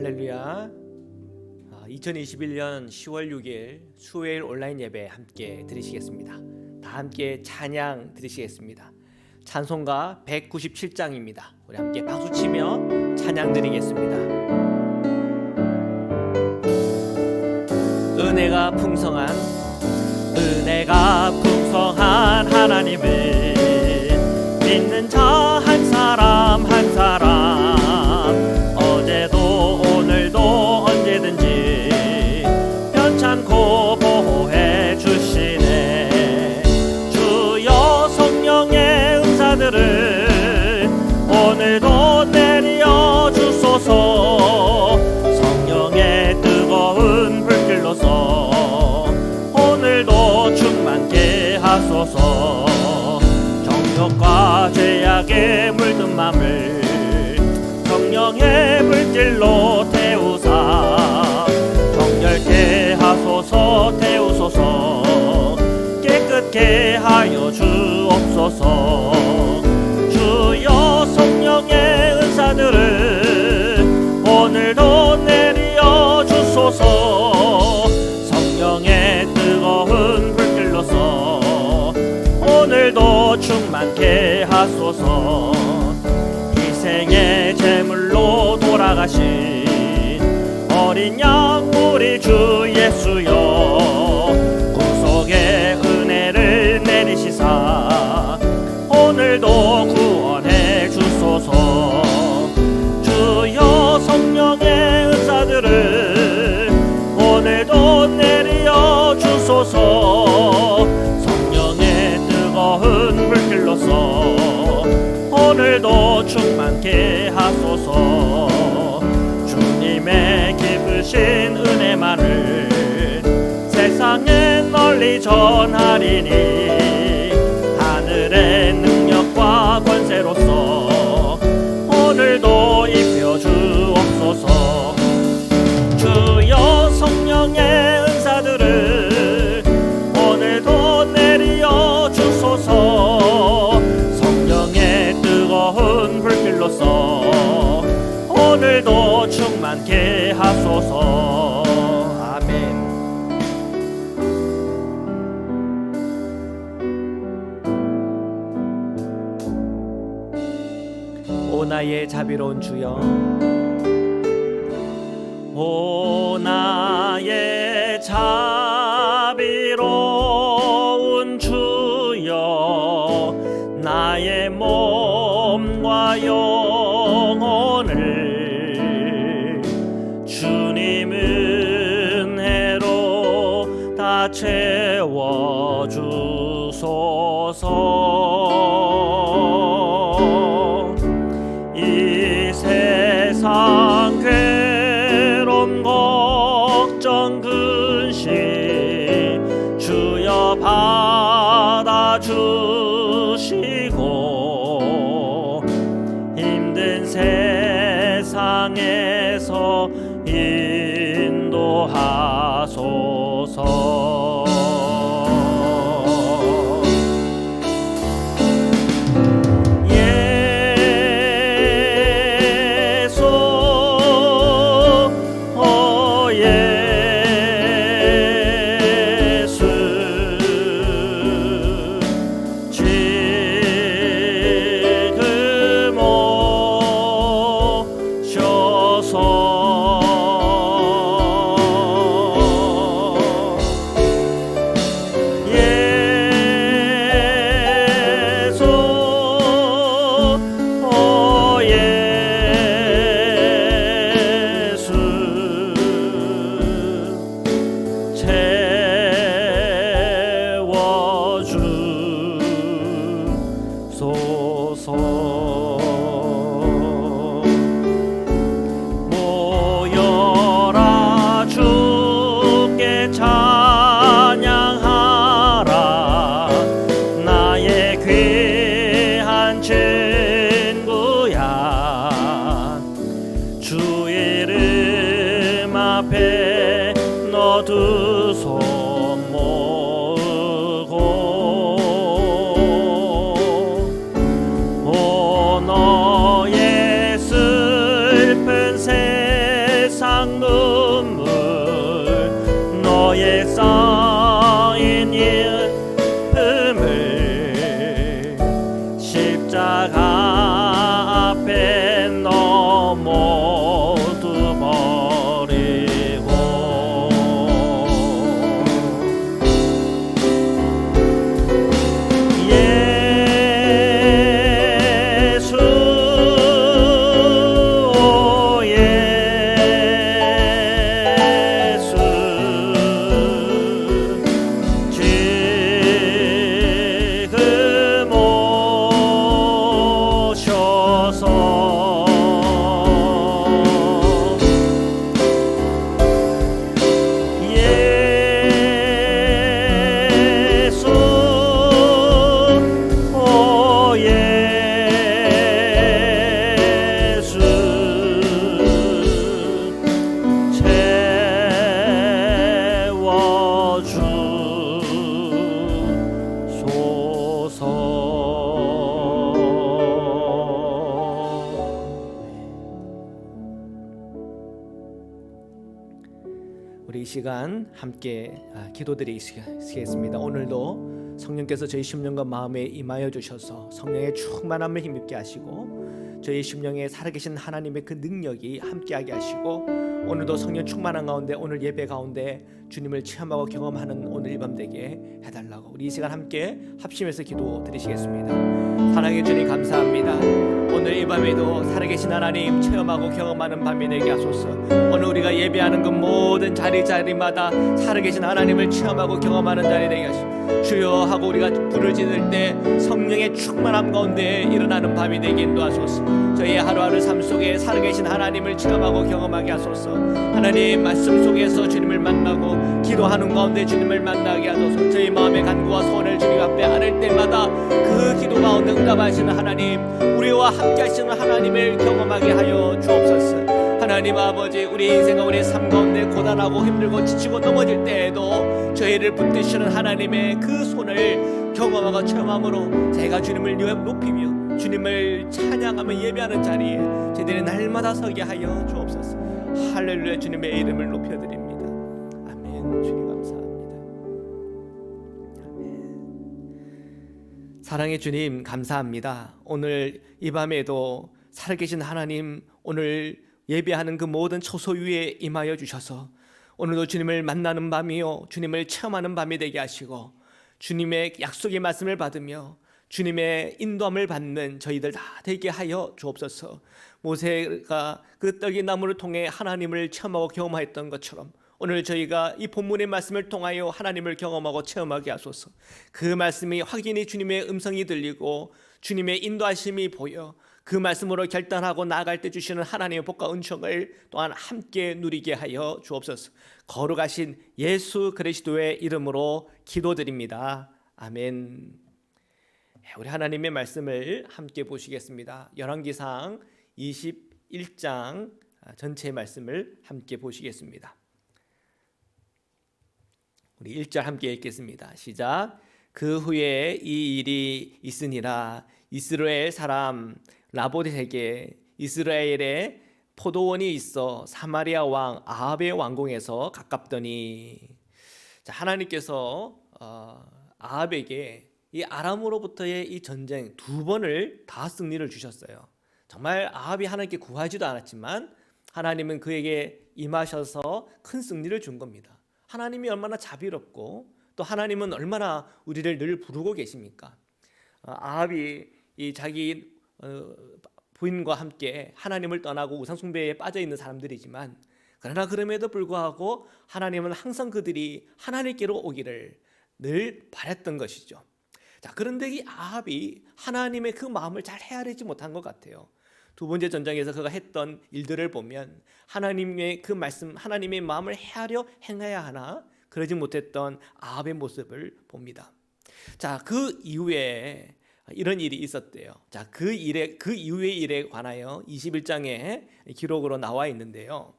할렐루야. 2021년 10월 6일 수요일 온라인 예배 함께 드리시겠습니다. 다 함께 찬양 드리시겠습니다. 찬송가 197장입니다. 우리 함께 박수치며 찬양 드리겠습니다. 은혜가 풍성한 하나님을 믿는 자 한 사람 한 사람, 어제도 오늘도 언제든지 편찮고 보호해 주시네. 주여 성령의 은사들을 오늘도 내려 주소서. 성령의 뜨거운 불길로서 오늘도 충만케 하소서. 정욕과 죄악에 물든 맘을 성령의 물질로 태우사 정결케 하소서. 태우소서. 깨끗게 하여 주옵소서. 주여 성령의 은사들을 오늘도 내려 주소서. 성령의 뜨거운 불길로서 오늘도 충만케 하소서. 희생의 제물로 돌아가신 어린 양 우리 주 예수여, 구속의 은혜를 내리시사 오늘도 구원해 주소서. 주여 성령의 은사들을 오늘도 내려 주소서. 성령의 뜨거운 불길로서 오늘도 충만케 하소서. 주님의 기쁘신 은혜만을 세상에 널리 전하리니 하늘의 능력과 권세로서 오늘도 입혀 주옵소서. 주여 성령의 은사들을 오늘도 내려 주소서. 성령의 뜨거운 불길로서 오늘도 충만케 하소서. 아멘. 오 나의 자비로운 주여, 오 나의 자비로운 주여, 나의 몸과 영혼을 주님 은혜로 다 채워주소서. 이 세상 괴로움 걱정 근심 주여 받아주시고 힘든 세상에서 인도하소서. 모여라 주께 찬양하라. 나의 귀한 친구야, 주 이름 앞에 너 두 손 모으고 시간 함께 기도드리겠습니다. 오늘도 성령께서 저희 심령과 마음에 임하여 주셔서 성령의 충만함을 힘입게 하시고 저희 심령에 살아계신 하나님의 그 능력이 함께하게 하시고 오늘도 성령 충만한 가운데 오늘 예배 가운데 주님을 체험하고 경험하는 오늘 이 밤 되게 해달라고 우리 이 시간 함께 합심해서 기도드리시겠습니다. 사랑해 주님 감사합니다. 오늘 이 밤에도 살아계신 하나님 체험하고 경험하는 밤이 되게 하소서. 오늘 우리가 예배하는 그 모든 자리마다 살아계신 하나님을 체험하고 경험하는 자리 되게 하시고 주여 하고 우리가 불을 지를 때 성령의 충만함 가운데 일어나는 밤이 되게 인도하소서. 저희의 하루하루 삶 속에 살아계신 하나님을 체험하고 경험하게 하소서. 하나님 말씀 속에서 주님을 만나고 기도하는 가운데 주님을 만나게 하소서. 저희 마음의 간구와 소원을 주님 앞에 아뢰을 때마다 그 기도 가운데 응답하시는 하나님, 우리와 함께 하시는 하나님을 경험하게 하여 주옵소서. 하나님 아버지, 우리 인생과 우리의 삶 가운데 고단하고 힘들고 지치고 넘어질 때에도 저희를 붙드시는 하나님의 그 손을 경험하고 체험함으로 제가 주님을 높이며 주님을 찬양하며 예배하는 자리에 저희들이 날마다 서게 하여 주옵소서. 할렐루야. 주님의 이름을 높여드립니다. 아멘. 주님 감사합니다. 아멘. 사랑의 주님 감사합니다. 오늘 이 밤에도 살아계신 하나님, 오늘 예배하는 그 모든 처소 위에 임하여 주셔서 오늘도 주님을 만나는 밤이요 주님을 체험하는 밤이 되게 하시고 주님의 약속의 말씀을 받으며 주님의 인도함을 받는 저희들 다 되게 하여 주옵소서. 모세가 그 떡이 나무를 통해 하나님을 체험하고 경험하였던 것처럼 오늘 저희가 이 본문의 말씀을 통하여 하나님을 경험하고 체험하게 하소서. 그 말씀이 확연히 주님의 음성이 들리고 주님의 인도하심이 보여 그 말씀으로 결단하고 나아갈 때 주시는 하나님의 복과 은총을 또한 함께 누리게 하여 주옵소서. 거룩하신 예수 그리스도의 이름으로 기도드립니다. 아멘. 우리 하나님의 말씀을 함께 보시겠습니다. 열왕기상 21장 전체 말씀을 함께 보시겠습니다. 우리 1절 함께 읽겠습니다. 시작. 그 후에 이 일이 있으니라. 이스라엘 사람 라봇에게 이스라엘에 포도원이 있어 사마리아 왕 아합의 왕궁에서 가깝더니, 자, 하나님께서 아합에게 이 아람으로부터의 이 전쟁 2번을 다 승리를 주셨어요. 정말 아합이 하나님께 구하지도 않았지만 하나님은 그에게 임하셔서 큰 승리를 준 겁니다. 하나님이 얼마나 자비롭고 또 하나님은 얼마나 우리를 늘 부르고 계십니까? 아합이 이 자기 부인과 함께 하나님을 떠나고 우상숭배에 빠져 있는 사람들이지만 그러나 그럼에도 불구하고 하나님은 항상 그들이 하나님께로 오기를 늘 바랬던 것이죠. 자, 그런데 이 아합이 하나님의 그 마음을 잘 헤아리지 못한 것 같아요. 2번째 전쟁에서 그가 했던 일들을 보면 하나님의 그 말씀, 하나님의 마음을 헤아려 행해야 하나 그러지 못했던 아합의 모습을 봅니다. 자, 그 이후에 이런 일이 있었대요. 자, 그 이후의 일에 관하여 21장에 기록으로 나와 있는데요.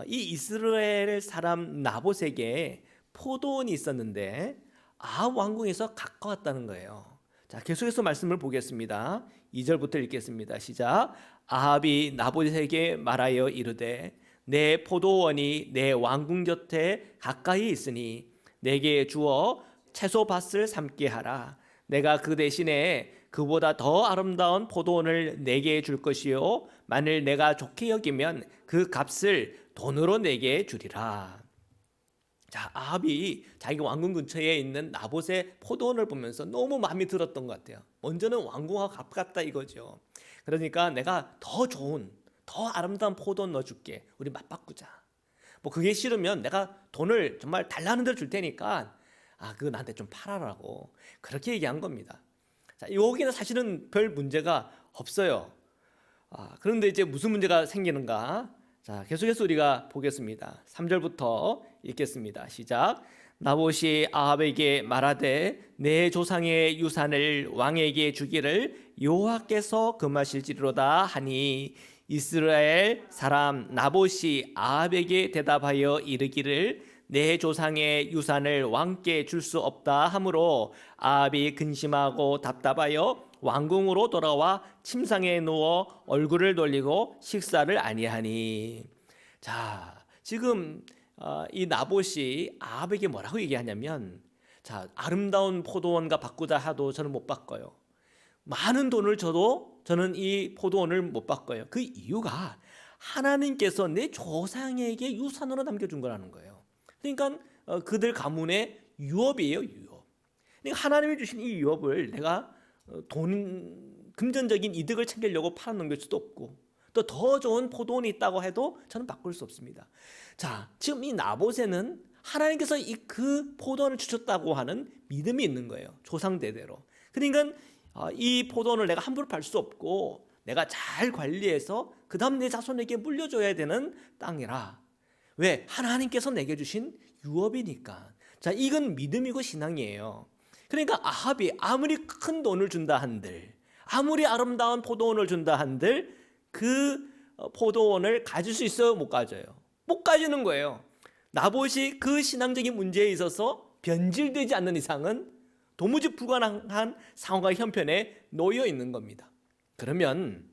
이 이스라엘 사람 나봇에게 포도원이 있었는데 아합 왕궁에서 가까웠다는 거예요. 자, 계속해서 말씀을 보겠습니다. 2절부터 읽겠습니다. 시작. 아합이 나봇에게 말하여 이르되 내 포도원이 내 왕궁 곁에 가까이 있으니 내게 주어 채소밭을 삼게 하라. 내가 그 대신에 그보다 더 아름다운 포도원을 내게 줄 것이요 만일 내가 좋게 여기면 그 값을 돈으로 내게 주리라. 자, 아합이 자기 왕궁 근처에 있는 나봇의 포도원을 보면서 너무 마음이 들었던 것 같아요. 먼저는 왕궁과 가깝다 이거죠. 그러니까 내가 더 좋은, 더 아름다운 포도원 넣어줄게. 우리 맞바꾸자. 뭐 그게 싫으면 내가 돈을 정말 달라는 대로 줄 테니까 그거 나한테 좀 팔아라고 그렇게 얘기한 겁니다. 자, 여기는 사실은 별 문제가 없어요. 그런데 이제 무슨 문제가 생기는가? 자, 계속해서 우리가 보겠습니다. 3절부터 읽겠습니다. 시작. 나봇이 아합에게 말하되 내 조상의 유산을 왕에게 주기를 여호와께서 금하실지로다 하니 이스라엘 사람 나봇이 아합에게 대답하여 이르기를 내 조상의 유산을 왕께 줄 수 없다 하므로 아합이 근심하고 답답하여 왕궁으로 돌아와 침상에 누워 얼굴을 돌리고 식사를 아니하니. 자, 지금 이 나봇이 아합에게 뭐라고 얘기하냐면, 자, 아름다운 포도원과 바꾸자 하도 저는 못 바꿔요. 많은 돈을 줘도 저는 이 포도원을 못 바꿔요. 그 이유가 하나님께서 내 조상에게 유산으로 남겨준 거라는 거예요. 그러니까 그들 가문의 유업이에요, 유업. 그러니까 하나님이 주신 이 유업을 내가 금전적인 이득을 챙기려고 팔아넘길 수도 없고, 또 더 좋은 포도원이 있다고 해도 저는 바꿀 수 없습니다. 자, 지금 이 나봇에는 하나님께서 그 포도원을 주셨다고 하는 믿음이 있는 거예요, 조상 대대로. 그러니까 이 포도원을 내가 함부로 팔 수 없고 내가 잘 관리해서 그 다음 내 자손에게 물려줘야 되는 땅이라. 왜? 하나님께서 내게 주신 유업이니까. 자, 이건 믿음이고 신앙이에요. 그러니까 아합이 아무리 큰 돈을 준다 한들, 아무리 아름다운 포도원을 준다 한들 그 포도원을 가질 수 있어요? 못 가져요? 못 가지는 거예요. 나봇이 그 신앙적인 문제에 있어서 변질되지 않는 이상은 도무지 불가능한 상황과 형편에 놓여 있는 겁니다. 그러면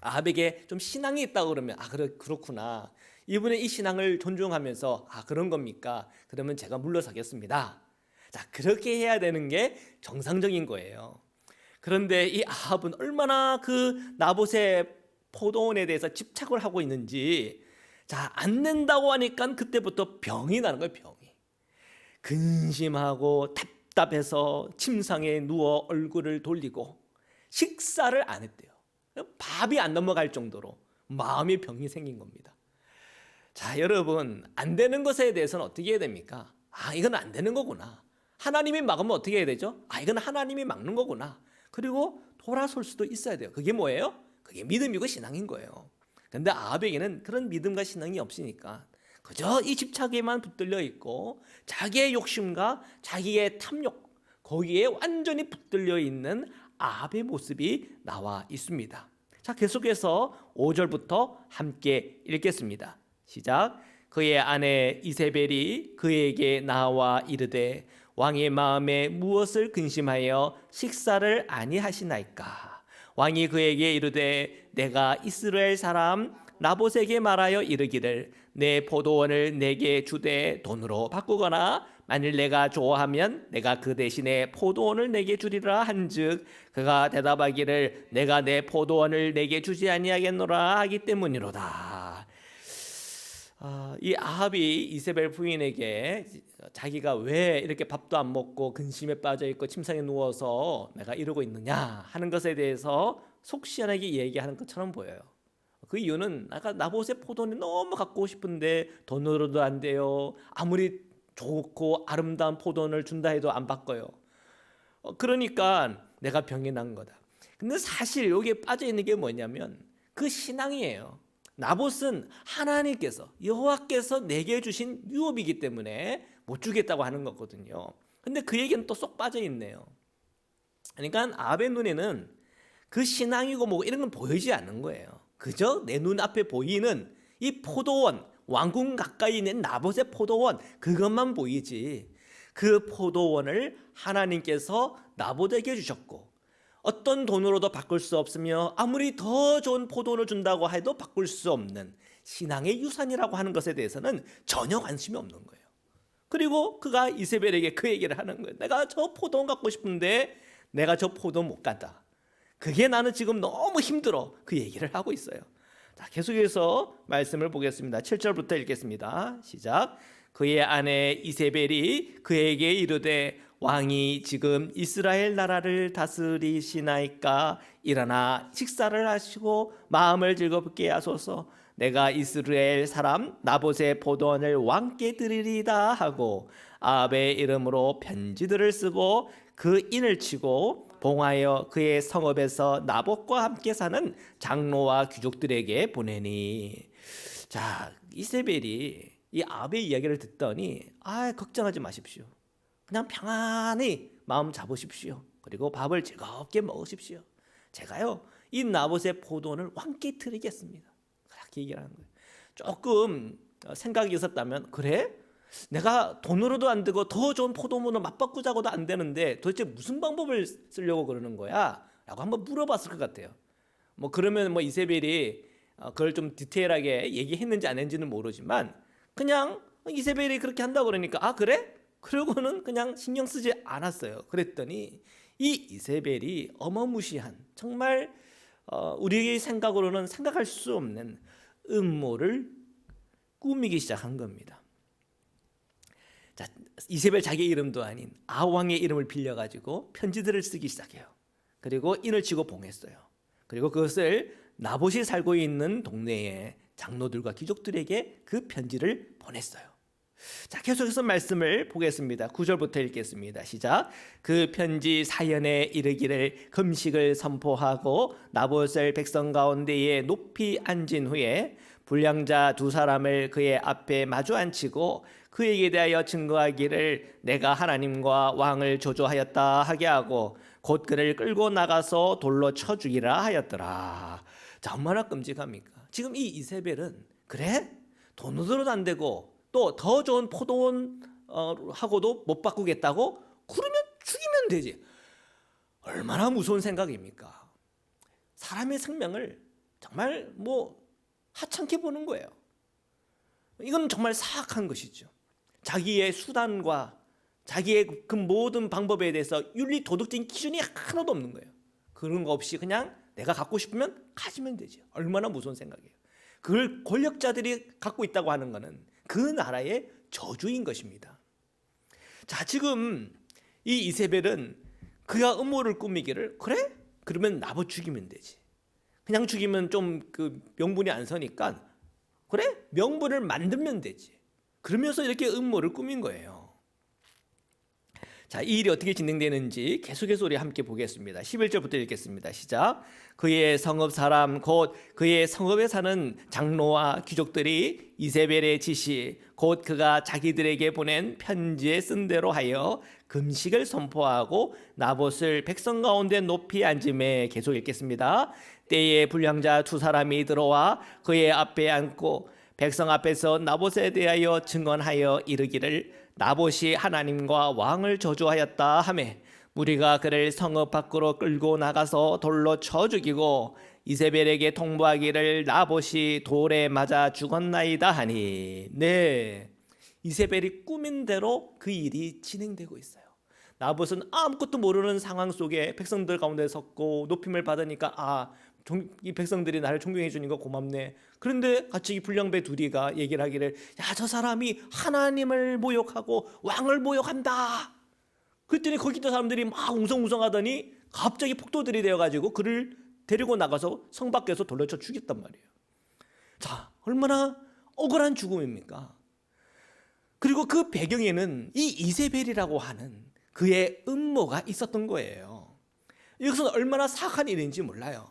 아합에게 좀 신앙이 있다고 그러면 그렇구나, 이분의 이 신앙을 존중하면서 그런 겁니까? 그러면 제가 물러서겠습니다. 자, 그렇게 해야 되는 게 정상적인 거예요. 그런데 이 아합은 얼마나 그 나봇의 포도원에 대해서 집착을 하고 있는지, 자, 안 낸다고 하니까 그때부터 병이 나는 거예요. 병이. 근심하고 답답해서 침상에 누워 얼굴을 돌리고 식사를 안 했대요. 밥이 안 넘어갈 정도로 마음의 병이 생긴 겁니다. 자, 여러분, 안 되는 것에 대해서는 어떻게 해야 됩니까? 이건 안 되는 거구나. 하나님이 막으면 어떻게 해야 되죠? 이건 하나님이 막는 거구나. 그리고 돌아설 수도 있어야 돼요. 그게 뭐예요? 그게 믿음이고 신앙인 거예요. 근데 아합에게는 그런 믿음과 신앙이 없으니까 그저 이 집착에만 붙들려 있고 자기의 욕심과 자기의 탐욕, 거기에 완전히 붙들려 있는 아합의 모습이 나와 있습니다. 자, 계속해서 5절부터 함께 읽겠습니다. 시작. 그의 아내 이세벨이 그에게 나와 이르되 왕의 마음에 무엇을 근심하여 식사를 아니하시나이까? 왕이 그에게 이르되 내가 이스라엘 사람 나봇에게 말하여 이르기를 내 포도원을 내게 주되 돈으로 바꾸거나 만일 내가 좋아하면 내가 그 대신에 포도원을 내게 주리라 한즉 그가 대답하기를 내가 내 포도원을 내게 주지 아니하겠노라 하기 때문이로다. 이 아합이 이세벨 부인에게 자기가 왜 이렇게 밥도 안 먹고 근심에 빠져 있고 침상에 누워서 내가 이러고 있느냐 하는 것에 대해서 속 시원하게 얘기하는 것처럼 보여요. 그 이유는 아까 나봇의 포도원이 너무 갖고 싶은데 돈으로도 안 돼요. 아무리 좋고 아름다운 포도원을 준다 해도 안 바꿔요. 그러니까 내가 병이 난 거다. 근데 사실 여기에 빠져 있는 게 뭐냐면 그 신앙이에요. 나봇은 하나님께서 여호와께서 내게 주신 유업이기 때문에 못 주겠다고 하는 거거든요. 근데 그 얘기는 또 쏙 빠져 있네요. 그러니까 아합의 눈에는 그 신앙이고 뭐 이런 건 보이지 않는 거예요. 그저 내 눈앞에 보이는 이 포도원, 왕궁 가까이 있는 나봇의 포도원, 그것만 보이지 그 포도원을 하나님께서 나봇에게 주셨고 어떤 돈으로도 바꿀 수 없으며 아무리 더 좋은 포도원을 준다고 해도 바꿀 수 없는 신앙의 유산이라고 하는 것에 대해서는 전혀 관심이 없는 거예요. 그리고 그가 이세벨에게 그 얘기를 하는 거예요. 내가 저 포도원 갖고 싶은데 내가 저 포도원 못 간다. 그게 나는 지금 너무 힘들어. 그 얘기를 하고 있어요. 자, 계속해서 말씀을 보겠습니다. 7절부터 읽겠습니다. 시작. 그의 아내 이세벨이 그에게 이르되 왕이 지금 이스라엘 나라를 다스리시나이까? 일어나 식사를 하시고 마음을 즐겁게 하소서. 내가 이스라엘 사람 나봇의 포도원을 왕께 드리리다 하고 아합의 이름으로 편지들을 쓰고 그 인을 치고 봉하여 그의 성읍에서 나봇과 함께 사는 장로와 귀족들에게 보내니. 자, 이세벨이 이 아합의 이야기를 듣더니 걱정하지 마십시오. 그냥 평안히 마음 잡으십시오. 그리고 밥을 즐겁게 먹으십시오. 제가요 이 나봇의 포도원을 왕께 드리겠습니다. 그렇게 얘기를 하는 거예요. 조금 생각이 있었다면 그래? 내가 돈으로도 안 되고 더 좋은 포도원으로 맞바꾸자고도 안 되는데 도대체 무슨 방법을 쓰려고 그러는 거야? 라고 한번 물어봤을 것 같아요. 뭐 그러면 이세벨이 그걸 좀 디테일하게 얘기했는지 안 했는지는 모르지만 그냥 이세벨이 그렇게 한다고 그러니까 아 그래? 그러고는 그냥 신경 쓰지 않았어요. 그랬더니 이 이세벨이 어마무시한 정말 우리의 생각으로는 생각할 수 없는 음모를 꾸미기 시작한 겁니다. 자, 이세벨 자기 이름도 아닌 아왕의 이름을 빌려가지고 편지들을 쓰기 시작해요. 그리고 인을 치고 봉했어요. 그리고 그것을 나봇이 살고 있는 동네의 장로들과 귀족들에게 그 편지를 보냈어요. 자, 계속해서 말씀을 보겠습니다. 9절부터 읽겠습니다. 시작. 그 편지 사연에 이르기를 금식을 선포하고 나봇을 백성 가운데에 높이 앉은 후에 불량자 두 사람을 그의 앞에 마주 앉히고 그에게 대하여 증거하기를 내가 하나님과 왕을 조조하였다 하게 하고 곧 그를 끌고 나가서 돌로 쳐 죽이라 하였더라. 자, 얼마나 끔찍합니까? 지금 이 이세벨은 그래? 돈으로도 안 되고 또 더 좋은 포도원 하고도 못 바꾸겠다고? 그러면 죽이면 되지. 얼마나 무서운 생각입니까? 사람의 생명을 정말 하찮게 보는 거예요. 이건 정말 사악한 것이죠. 자기의 수단과 자기의 그 모든 방법에 대해서 윤리 도덕적인 기준이 하나도 없는 거예요. 그런 거 없이 그냥 내가 갖고 싶으면 가지면 되지. 얼마나 무서운 생각이에요. 그걸 권력자들이 갖고 있다고 하는 것은 그 나라의 저주인 것입니다. 자, 지금 이 이세벨은 그가 음모를 꾸미기를 그래? 그러면 나봇 죽이면 되지. 그냥 죽이면 좀 그 명분이 안 서니까 그래? 명분을 만들면 되지. 그러면서 이렇게 음모를 꾸민 거예요. 자, 이 일이 어떻게 진행되는지 계속해서 우리 함께 보겠습니다. 11절부터 읽겠습니다. 시작. 그의 성읍 사람 곧 그의 성읍에 사는 장로와 귀족들이 이세벨의 지시 곧 그가 자기들에게 보낸 편지에 쓴 대로 하여 금식을 선포하고 나봇을 백성 가운데 높이 앉음에 계속 읽겠습니다. 때에 불량자 두 사람이 들어와 그의 앞에 앉고 백성 앞에서 나봇에 대하여 증언하여 이르기를 나봇이 하나님과 왕을 저주하였다 하매 무리가 그를 성읍 밖으로 끌고 나가서 돌로 쳐 죽이고 이세벨에게 통보하기를 나봇이 돌에 맞아 죽었나이다 하니. 네, 이세벨이 꾸민 대로 그 일이 진행되고 있어요. 나봇은 아무것도 모르는 상황 속에 백성들 가운데 섰고 높임을 받으니까 이 백성들이 나를 존경해 주니까 고맙네. 그런데 같이 이 불량배 둘이가 얘기를 하기를 저 사람이 하나님을 모욕하고 왕을 모욕한다. 그랬더니 거기 있던 사람들이 막 웅성웅성하더니 갑자기 폭도들이 되어가지고 그를 데리고 나가서 성 밖에서 돌려 쳐 죽였단 말이에요. 자, 얼마나 억울한 죽음입니까? 그리고 그 배경에는 이 이세벨이라고 하는 그의 음모가 있었던 거예요. 이것은 얼마나 사악한 일인지 몰라요.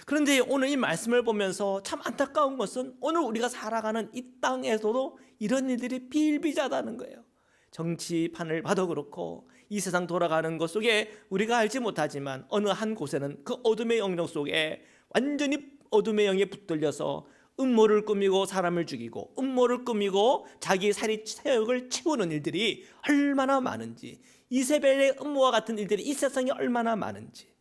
그런데 오늘 이 말씀을 보면서 참 안타까운 것은 오늘 우리가 살아가는 이 땅에서도 이런 일들이 비일비재하다는 거예요. 정치판을 봐도 그렇고 이 세상 돌아가는 것 속에 우리가 알지 못하지만 어느 한 곳에는 그 어둠의 영역 속에 완전히 어둠의 영에 붙들려서 음모를 꾸미고 사람을 죽이고 음모를 꾸미고 자기 사리 세력을 채우는 일들이 얼마나 많은지, 이세벨의 음모와 같은 일들이 이 세상에 얼마나 많은지.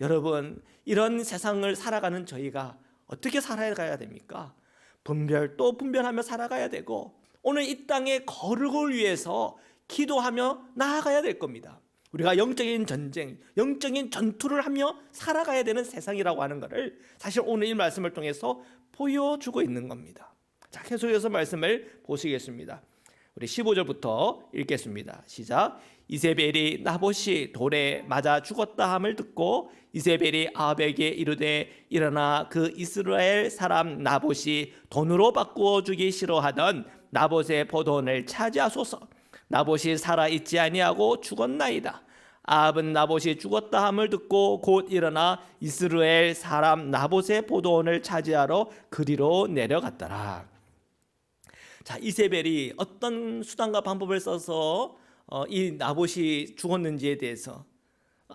여러분, 이런 세상을 살아가는 저희가 어떻게 살아가야 됩니까? 분별 또 분별하며 살아가야 되고 오늘 이 땅에 거룩을 위해서 기도하며 나아가야 될 겁니다. 우리가 영적인 전쟁, 영적인 전투를 하며 살아가야 되는 세상이라고 하는 것을 사실 오늘 이 말씀을 통해서 보여주고 있는 겁니다. 자, 계속해서 말씀을 보시겠습니다. 우리 15절부터 읽겠습니다. 시작. 이세벨이 나봇이 돌에 맞아 죽었다 함을 듣고 이세벨이 아합에게 이르되 일어나 그 이스라엘 사람 나봇이 돈으로 바꾸어 주기 싫어하던 나봇의 포도원을 차지하소서. 나봇이 살아있지 아니하고 죽었나이다. 아합은 나봇이 죽었다 함을 듣고 곧 일어나 이스라엘 사람 나봇의 포도원을 차지하러 그리로 내려갔더라. 자, 이세벨이 어떤 수단과 방법을 써서 이 나봇이 죽었는지에 대해서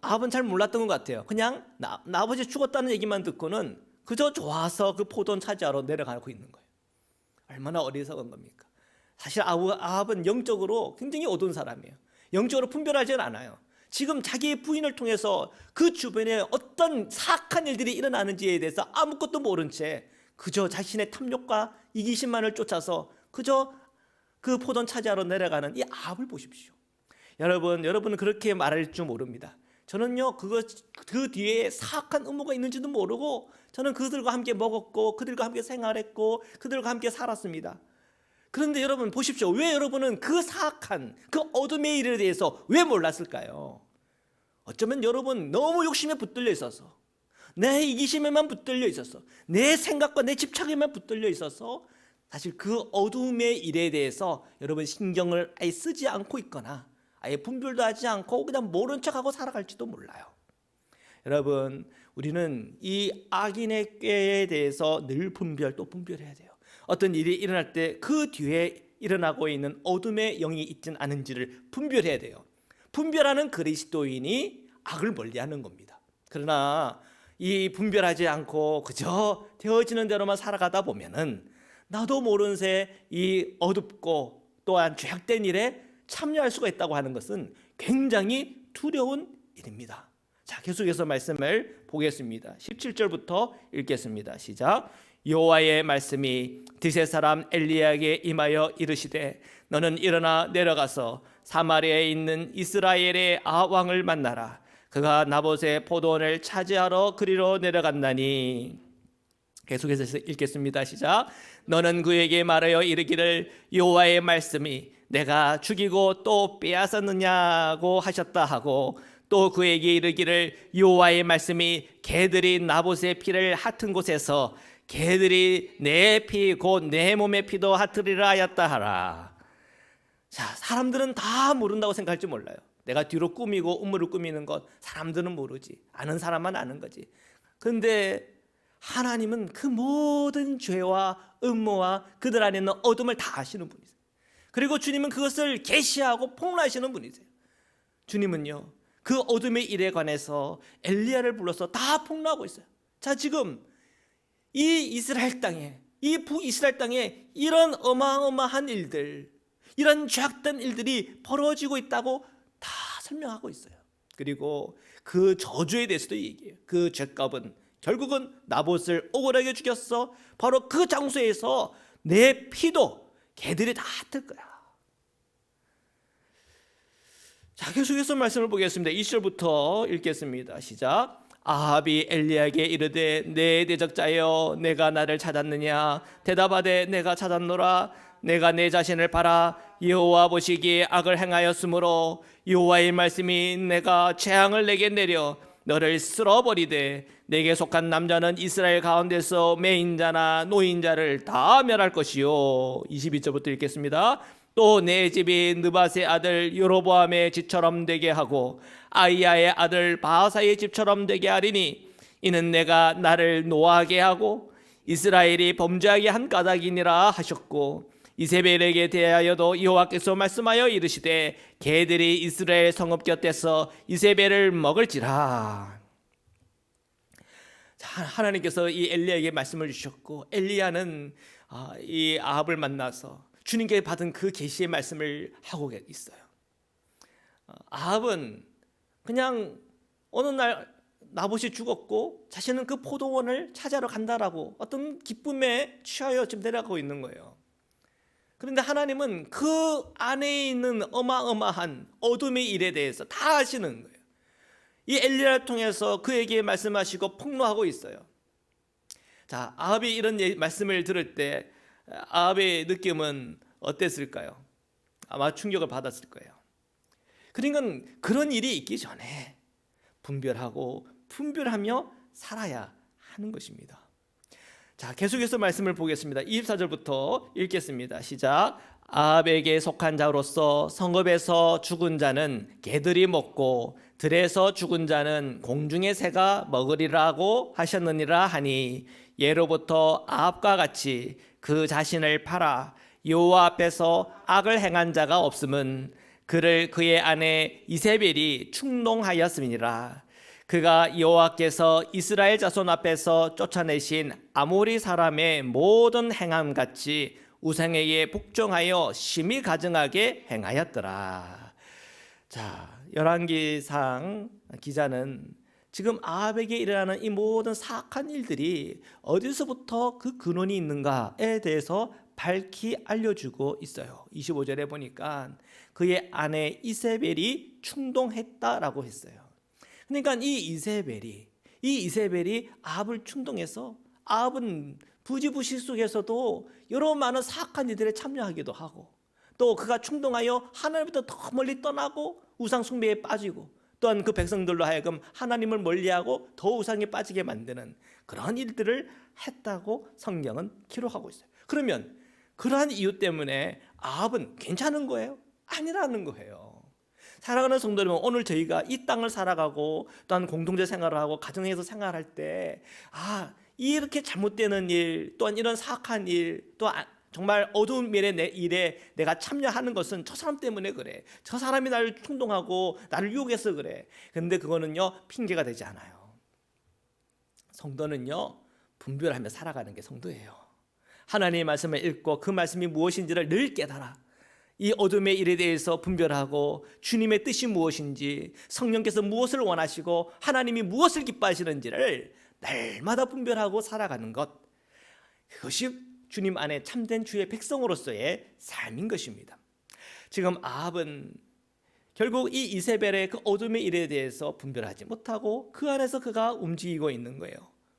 아합은 잘 몰랐던 것 같아요. 그냥 나봇이 죽었다는 얘기만 듣고는 그저 좋아서 그 포도원 차지하러 내려가고 있는 거예요. 얼마나 어리석은 겁니까? 사실 아합은 영적으로 굉장히 어두운 사람이에요. 영적으로 분별하지 않아요. 지금 자기의 부인을 통해서 그 주변에 어떤 사악한 일들이 일어나는지에 대해서 아무것도 모른 채 그저 자신의 탐욕과 이기심만을 쫓아서 그저 그 포도원 차지하러 내려가는 이 아합을 보십시오. 여러분은 그렇게 말할 줄 모릅니다. 저는요 그 뒤에 사악한 음모가 있는지도 모르고 저는 그들과 함께 먹었고 그들과 함께 생활했고 그들과 함께 살았습니다. 그런데 여러분 보십시오. 왜 여러분은 그 사악한 그 어둠의 일에 대해서 왜 몰랐을까요? 어쩌면 여러분 너무 욕심에 붙들려 있어서, 내 이기심에만 붙들려 있어서, 내 생각과 내 집착에만 붙들려 있어서 사실 그 어둠의 일에 대해서 여러분 신경을 아예 쓰지 않고 있거나 아예 분별도 하지 않고 그냥 모른 척하고 살아갈지도 몰라요. 여러분 우리는 이 악인의 꾀에 대해서 늘 또 분별해야 돼요. 어떤 일이 일어날 때 그 뒤에 일어나고 있는 어둠의 영이 있진 않은지를 분별해야 돼요. 분별하는 그리스도인이 악을 멀리하는 겁니다. 그러나 이 분별하지 않고 그저 되어지는 대로만 살아가다 보면은 나도 모른 새 이 어둡고 또한 죄악된 일에 참여할 수가 있다고 하는 것은 굉장히 두려운 일입니다. 자, 계속해서 말씀을 보겠습니다. 17절부터 읽겠습니다. 시작. 여호와의 말씀이 드세 사람 엘리야에게 임하여 이르시되 너는 일어나 내려가서 사마리아에 있는 이스라엘의 아합 왕을 만나라. 그가 나봇의 포도원을 차지하러 그리로 내려간다니. 계속해서 읽겠습니다. 시작. 너는 그에게 말하여 이르기를 여호와의 말씀이 내가 죽이고 또 빼앗았느냐고 하셨다 하고 또 그에게 이르기를 여호와의 말씀이 개들이 나봇의 피를 핥은 곳에서 개들이 내 피 곧 내 몸의 피도 핥으리라 하였다 하라. 자, 사람들은 다 모른다고 생각할지 몰라요. 내가 뒤로 꾸미고 음모를 꾸미는 것 사람들은 모르지. 아는 사람만 아는 거지. 그런데 하나님은 그 모든 죄와 음모와 그들 안에 있는 어둠을 다 아시는 분이세요. 그리고 주님은 그것을 계시하고 폭로하시는 분이세요. 주님은요 그 어둠의 일에 관해서 엘리야를 불러서 다 폭로하고 있어요. 자, 지금 이 이스라엘 땅에, 이 북이스라엘 땅에 이런 어마어마한 일들, 이런 죄악된 일들이 벌어지고 있다고 다 설명하고 있어요. 그리고 그 저주에 대해서도 얘기해요. 그 죄값은 결국은 나봇을 억울하게 죽였어. 바로 그 장소에서 내 피도 개들이 다 핥을 거야. 자, 계속해서 말씀을 보겠습니다. 20절부터 읽겠습니다. 시작. 아합이 엘리야에게 이르되 내 대적자여 내가 나를 찾았느냐. 대답하되 내가 찾았노라. 내가 내 자신을 봐라. 여호와 보시기에 악을 행하였으므로 여호와의 말씀이 내가 재앙을 내게 내려 너를 쓸어버리되 내게 속한 남자는 이스라엘 가운데서 매인자나 노인자를 다 멸할 것이요. 22절부터 읽겠습니다. 또 내 집이 느밧의 아들 여로보암의 집처럼 되게 하고 아이야의 아들 바하사의 집처럼 되게 하리니 이는 내가 나를 노하게 하고 이스라엘이 범죄하게 한 까닭이니라 하셨고 이세벨에게 대하여도 여호와께서 말씀하여 이르시되 개들이 이스라엘 성읍 곁에서 이세벨을 먹을지라. 자, 하나님께서 이 엘리야에게 말씀을 주셨고 엘리야는 이 아합을 만나서 주님께 받은 그 계시의 말씀을 하고 있어요. 아합은 그냥 어느 날 나봇이 죽었고 자신은 그 포도원을 차지하러 간다라고 어떤 기쁨에 취하여 지금 내려가고 있는 거예요. 그런데 하나님은 그 안에 있는 어마어마한 어둠의 일에 대해서 다 아시는 거예요. 이 엘리야를 통해서 그에게 말씀하시고 폭로하고 있어요. 자, 아합이 이런 말씀을 들을 때 아합의 느낌은 어땠을까요? 아마 충격을 받았을 거예요. 그러니까 그런 일이 있기 전에 분별하며 살아야 하는 것입니다. 자, 계속해서 말씀을 보겠습니다. 24절부터 읽겠습니다. 시작. 아합에게 속한 자로서 성읍에서 죽은 자는 개들이 먹고 들에서 죽은 자는 공중의 새가 먹으리라고 하셨느니라 하니 예로부터 아합과 같이 그 자신을 팔아 여호와 앞에서 악을 행한 자가 없음은 그를 그의 아내 이세벨이 충동하였음이니라. 그가 여호와께서 이스라엘 자손 앞에서 쫓아내신 아모리 사람의 모든 행함같이 우상에게 복종하여 심히 가증하게 행하였더라. 자, 열왕기상 기자는 지금 아합에게 일어나는 이 모든 사악한 일들이 어디서부터 그 근원이 있는가에 대해서 밝히 알려주고 있어요. 25절에 보니까 그의 아내 이세벨이 충동했다라고 했어요. 그러니까 이 이세벨이 아합을 충동해서 아합은 부지부식 속에서도 여러 많은 사악한 일들에 참여하기도 하고, 또 그가 충동하여 하나님부터 더 멀리 떠나고 우상 숭배에 빠지고, 또한 그 백성들로 하여금 하나님을 멀리하고 더 우상에 빠지게 만드는 그러한 일들을 했다고 성경은 기록하고 있어요. 그러면 그러한 이유 때문에 아합은 괜찮은 거예요? 아니라는 거예요. 사랑하는 성도 여러분, 오늘 저희가 이 땅을 살아가고 또한 공동체 생활을 하고 가정에서 생활할 때 이렇게 잘못되는 일, 또한 이런 사악한 일, 또 정말 어두운 미래의 내 일에 내가 참여하는 것은 저 사람 때문에 그래, 저 사람이 나를 충동하고 나를 유혹해서 그래. 그런데 그거는요 핑계가 되지 않아요. 성도는요 분별하며 살아가는 게 성도예요. 하나님의 말씀을 읽고 그 말씀이 무엇인지를 늘 깨달아 이 어둠의 일에 대해서 분별하고 주님의 뜻이 무엇인지, 성령께서 무엇을 원하시고 하나님이 무엇을 기뻐하시는지를 날마다 분별하고 살아가는 것, 그것이 주님 안에 참된 주의 백성으로서의 삶인 것입니다. 지금 아합은 결국 이 이세벨의 그 어둠의 일에 대해서 분별하지 못하고 그 안에서 그가 움직이고 있는 거예요.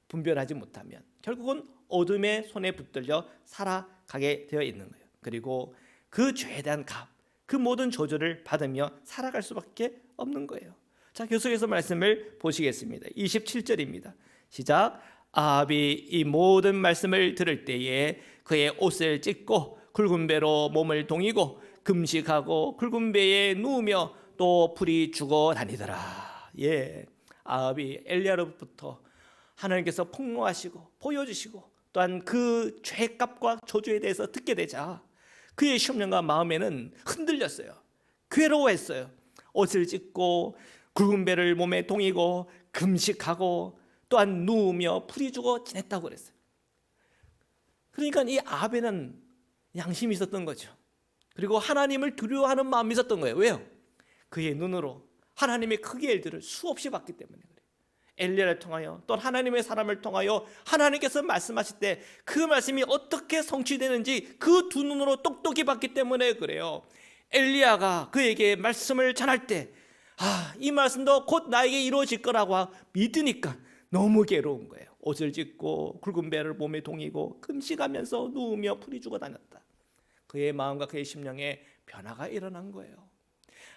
분별하지 못하면 결국은 어둠의 손에 붙들려 살아가게 되어 있는 거예요. 그리고 그 죄에 대한 값, 그 모든 저주를 받으며 살아갈 수밖에 없는 거예요. 자, 계속해서 말씀을 보시겠습니다. 27절입니다. 시작. 아합이 이 모든 말씀을 들을 때에 그의 옷을 찢고 굵은 배로 몸을 동이고 금식하고 굵은 배에 누우며 또 풀이 죽어 다니더라. 아합이 엘리야로부터 하나님께서 폭로하시고 보여주시고 또한 그 죄값과 저주에 대해서 듣게 되자 그의 심령과 마음에는 흔들렸어요. 괴로워했어요. 옷을 찢고 굵은 배를 몸에 동이고 금식하고 또한 누우며 풀이 죽어 지냈다고 그랬어요. 그러니까 이 아합에는 양심이 있었던 거죠. 그리고 하나님을 두려워하는 마음이 있었던 거예요. 왜요? 그의 눈으로 하나님의 크게 일들을 수없이 봤기 때문에 그래요. 엘리야를 통하여 또 하나님의 사람을 통하여 하나님께서 말씀하실 때 그 말씀이 어떻게 성취되는지 그 두 눈으로 똑똑히 봤기 때문에 그래요. 엘리야가 그에게 말씀을 전할 때 이 말씀도 곧 나에게 이루어질 거라고 믿으니까 너무 괴로운 거예요. 옷을 찢고 굵은 배를 몸에 동이고 금식하면서 누우며 풀이 죽어 다녔다. 그의 마음과 그의 심령에 변화가 일어난 거예요.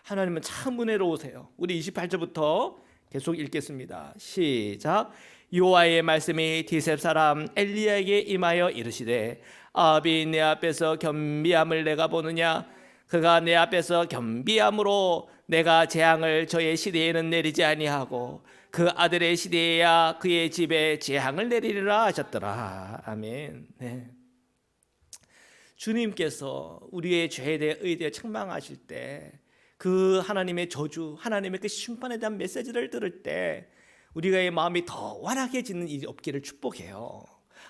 하나님은 참 은혜로우세요. 우리 28절부터 계속 읽겠습니다. 시작. 여호와의 말씀이 디셉 사람 엘리야에게 임하여 이르시되 아합이 내 앞에서 겸비함을 내가 보느냐? 그가 내 앞에서 겸비함으로 내가 재앙을 저의 시대에는 내리지 아니하고 그 아들의 시대에야 그의 집에 재앙을 내리리라 하셨더라. 아멘. 주님께서 우리의 죄에 대해 의에 대해 책망하실 때 그 하나님의 저주, 하나님의 그 심판에 대한 메시지를 들을 때 우리의 마음이 더 완악해지는 일이 없기를 축복해요.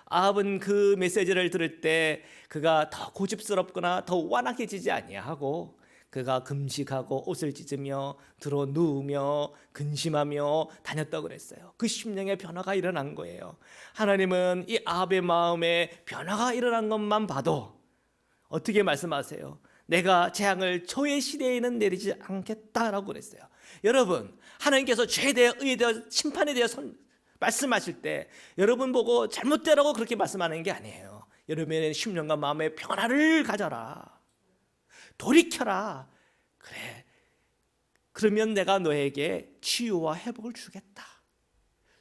아합은 그 메시지를 들을 때 그가 더 고집스럽거나 더 완악해지지 아니하고 그가 금식하고 옷을 찢으며 들어 누우며 근심하며 다녔다고 그랬어요. 그 심령의 변화가 일어난 거예요. 하나님은 이 아합의 마음에 변화가 일어난 것만 봐도 어떻게 말씀하세요? 내가 재앙을 저의 시대에는 내리지 않겠다라고 그랬어요. 여러분, 하나님께서 죄에 대해 의에 대해 심판에 대해 말씀하실 때 여러분 보고 잘못되라고 그렇게 말씀하는 게 아니에요. 여러분의 심령과 마음의 변화를 가져라. 돌이켜라. 그래. 그러면 내가 너에게 치유와 회복을 주겠다.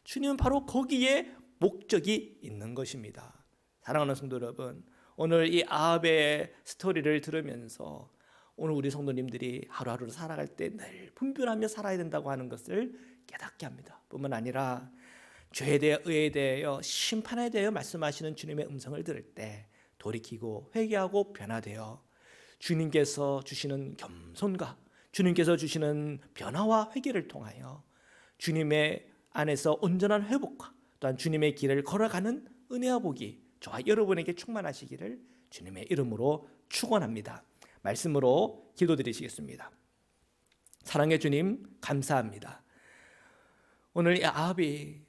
주님은 바로 거기에 목적이 있는 것입니다. 사랑하는 성도 여러분, 오늘 이 아합의 스토리를 들으면서 오늘 우리 성도님들이 하루하루 살아갈 때 늘 분별하며 살아야 된다고 하는 것을 깨닫게 합니다. 뿐만 아니라 죄에 대해 의에 대하여 심판에 대하여 말씀하시는 주님의 음성을 들을 때 돌이키고 회개하고 변화되어 주님께서 주시는 겸손과 주님께서 주시는 변화와 회개를 통하여 주님의 안에서 온전한 회복과 또한 주님의 길을 걸어가는 은혜와 복이 저와 여러분에게 충만하시기를 주님의 이름으로 축원합니다. 말씀으로 기도드리시겠습니다. 사랑의 주님, 감사합니다. 오늘 이 아합이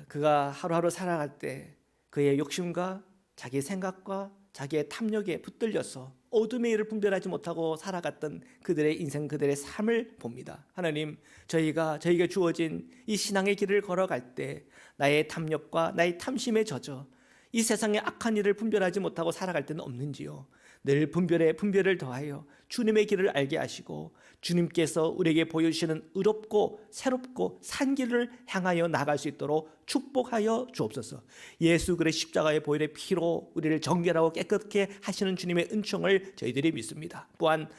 그가 하루하루 살아갈 때 그의 욕심과 자기 생각과 자기의 탐욕에 붙들려서 어둠의 일을 분별하지 못하고 살아갔던 그들의 인생, 그들의 삶을 봅니다. 하나님, 저희에게 주어진 이 신앙의 길을 걸어갈 때 나의 탐욕과 나의 탐심에 젖어 이 세상의 악한 일을 분별하지 못하고 살아갈 때는 없는지요. 늘 분별을 더하여 주님의 길을 알게 하시고 주님께서 우리에게 보여주시는 의롭고 새롭고 산 길을 향하여 나갈 수 있도록 축복하여 주옵소서. 예수 그리스도의 십자가의 보혈의 피로 우리를 정결하고 깨끗게 하시는 주님의 은총을 저희들이 믿습니다. 또한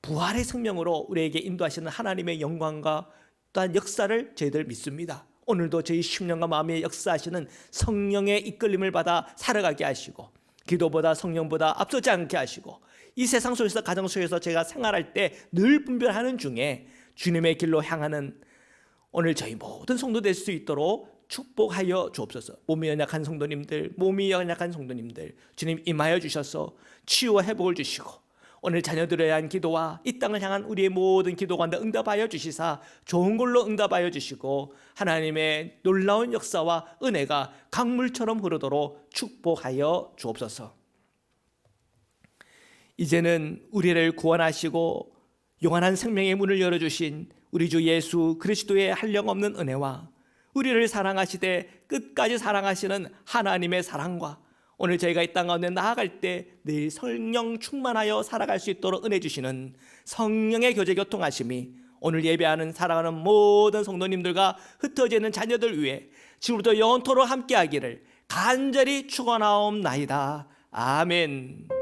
부활의 생명으로 우리에게 인도하시는 하나님의 영광과 또한 역사를 저희들 믿습니다. 오늘도 저희 심령과 마음에 역사하시는 성령의 이끌림을 받아 살아가게 하시고 기도보다 성령보다 앞서지 않게 하시고 이 세상 속에서 가정 속에서 제가 생활할 때 늘 분별하는 중에 주님의 길로 향하는 오늘 저희 모든 성도 될 수 있도록 축복하여 주옵소서. 몸이 연약한 성도님들 주님 임하여 주셔서 치유와 회복을 주시고 오늘 자녀들에 대한 기도와 이 땅을 향한 우리의 모든 기도가 응답하여 주시사 좋은 걸로 응답하여 주시고 하나님의 놀라운 역사와 은혜가 강물처럼 흐르도록 축복하여 주옵소서. 이제는 우리를 구원하시고 영원한 생명의 문을 열어주신 우리 주 예수 그리스도의 한량없는 은혜와 우리를 사랑하시되 끝까지 사랑하시는 하나님의 사랑과 오늘 저희가 이 땅 가운데 나아갈 때 늘 성령 충만하여 살아갈 수 있도록 은혜 주시는 성령의 교제 교통하심이 오늘 예배하는 살아가는 모든 성도님들과 흩어져 있는 자녀들 위해 지금부터 영원토록 함께하기를 간절히 축원하옵나이다. 아멘.